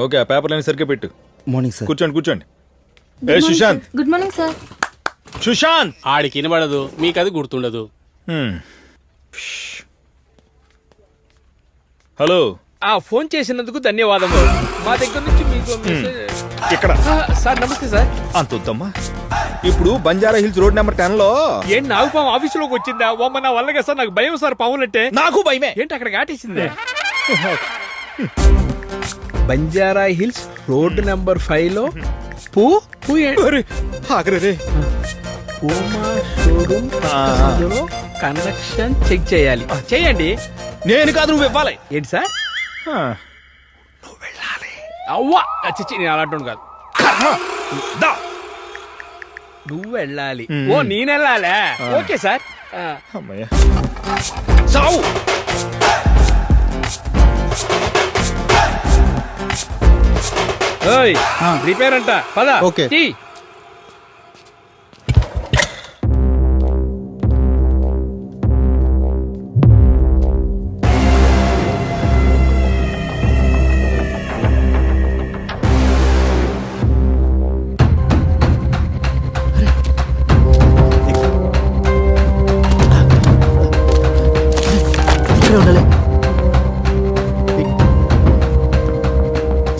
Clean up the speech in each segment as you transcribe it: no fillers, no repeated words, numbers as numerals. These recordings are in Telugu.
ఓకే ఆ పేపర్లన్నీ సరిగ్గా పెట్టు. Morning sir. కూర్చోండి కూర్చోండి. ఏ Sushant. Good morning sir. Sushant. ఆడికి వినబడదు, మీకు అది గుర్తుండదు. హలో. ఫోన్ చేసినందుకు ధన్యవాదములు. మా దగ్గర నుంచి మీకు ఇక్కడ సార్ నమస్తే సార్. అంత వద్దమ్మా. ఇప్పుడు బంజారా హిల్స్ రోడ్ నెంబర్ 10 లో ఏంటి నాగుపాము ఆఫీసులోకి వచ్చిందా? ఓమ్మ నా వల్ల కదా సార్, నాకు భయం సార్ పాములంటే. నాకు భయమే. ఏంటి అక్కడ ఘాటేసిందే? బంజారా హిల్స్ రోడ్ నెంబర్ 5 లో పూ ఆగరే పూమా షోరూమ్ కనెక్షన్ చెక్ చేయాలి. చేయండి. నేను కాదు నువ్వు ఇవ్వాలి. ఏంటి సార్? నువ్వు వెళ్ళాలి. అవ్వా చిచ్చి, నేను అలాంటి కాదు. నువ్వు వెళ్ళాలి. ఓ నేను వెళ్ళాలా? Okay sir. అమ్మయ్య చావు. రిపేర్ అంట పద. ఓకే.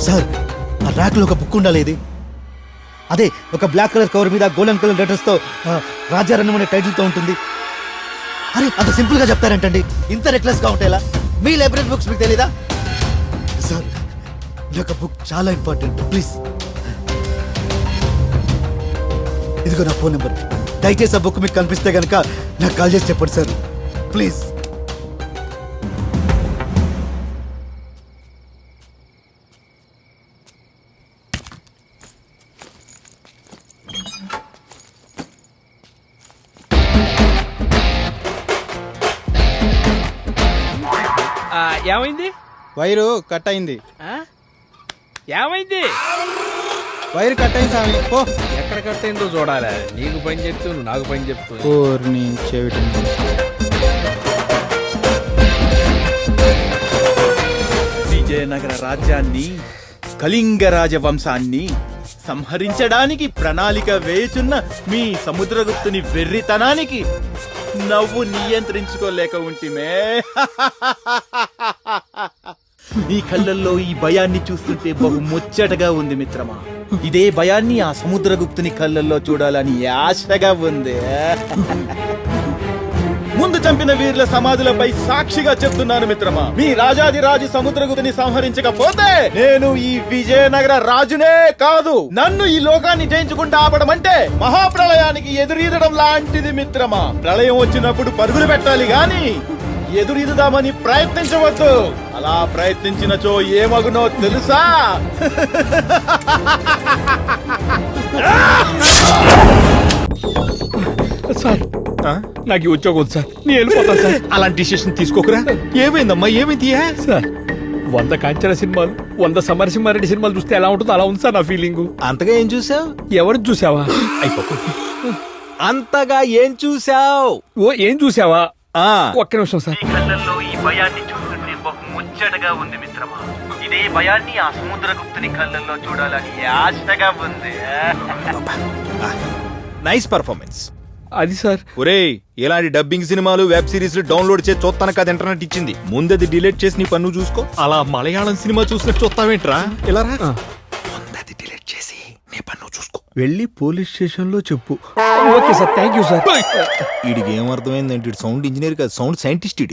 సార్ ఆ ర్యాక్ లో ఒక బుక్ ఉండాలి. ఇది అదే ఒక బ్లాక్ కలర్ కవర్ మీద గోల్డెన్ కలర్ లెటర్స్ తో రాజారణ్యం అనే టైటిల్ తో ఉంటుంది. అరే అంత సింపుల్ గా చెప్తారంటండి. ఇంత రెక్లెస్ గా ఉంటాయి. మీ లైబ్రరీ బుక్స్ మీకు తెలీదా సార్? ఈ యొక్క బుక్ చాలా ఇంపార్టెంట్. ప్లీజ్ ఇదిగో నా ఫోన్ నెంబర్. దయచేసి ఆ బుక్ మీకు కనిపిస్తే గనక నాకు కాల్ చేసి చెప్పండి సార్ ప్లీజ్. ఏమైంది? వైరు కట్ అయింది. ఏమైంది? వైరు కట్ అయింది స్వామి. ఓ ఎక్కడ కట్ అయిందో చూడాలి. నీకు పని చెప్తూ నువ్వు నాకు పని చెప్తూ. ఓర్ని చెవిటి. విజయనగర రాజ్యాన్ని, కళింగ రాజవంశాన్ని సంహరించడానికి ప్రణాళిక వేయుచున్న మీ సముద్రగుప్తుని వెర్రితనానికి నవ్వు నియంత్రించుకోలేక ఉంటిమే. నీ కళ్ళల్లో ఈ భయాన్ని చూస్తుంటే బహు ముచ్చటగా ఉంది మిత్రమా. ఇదే భయాన్ని ఆ సముద్రగుప్తుని కళ్ళల్లో చూడాలని ఆశగా ఉంది. ముందు చంపిన వీరుల సమాధులపై సాక్షిగా చెప్తున్నాను మిత్రమా, మీ రాజాదిరాజు సముద్రగుప్తుని సంహరించకపోతే నేను ఈ విజయనగర రాజునే కాదు, నన్ను ఈ లోకాన్ని జయించుకుంటూ ఆపడం అంటే మహాప్రళయానికి ఎదురీదడం లాంటిది మిత్రమా. ప్రళయం వచ్చినప్పుడు పరుగులు పెట్టాలి గాని ఎదురీదుదామని ప్రయత్నించవద్దు. అలా ప్రయత్నించినచో ఏమగునో తెలుసా? సార్ నాకు ఉద్యోగం సార్, నేను వెళ్ళిపోతాను సార్. అలాంటి డిసిషన్ తీసుకోకరా. ఏమైందమ్మా? ఏమైంది సార్? 100 కాంచన సినిమాలు, 100 సమరసింహారెడ్డి సినిమాలు చూస్తే ఎలా ఉంటుందో అలా ఉంది సార్ నా ఫీలింగ్. అంతగా ఏం చూసావు? ఎవరు చూసావా? అంతగా ఏం చూసావు? ఓ ఏం చూసావా? ఒక్క నిమిషం సార్. కళ్ళల్లో ఈ భయాన్ని చూస్తుంటే బహు ముచ్చటగా ఉంది మిత్రమా. ఇదే భయాన్ని ఆ సముద్రగుప్తుని కళ్ళల్లో చూడాలని ఆశగా ఉంది. Nice performance. అది సార్. ఒరేయ్, ఇలాంటి డబ్బింగ్ సినిమాలు వెబ్ సిరీస్ డౌన్లోడ్ చేసి చూస్తాను కదా ఇంటర్నెట్ ఇచ్చింది. ముందది డిలీట్ చేసి నీ పన్ను చూసుకో. అలా మలయాళం సినిమా చూసినట్టు చూస్తావేంట్రా? ఇలా రా. ముందది డిలీట్ చేసి నీ పన్ను చూసుకో. వెళ్ళి పోలీస్ స్టేషన్ లో చెప్పు. Okay sir, thank you sir. వీడికి ఏం అర్థమైందంటే సౌండ్ ఇంజనీర్ కాదు, సౌండ్ సైంటిస్ట్.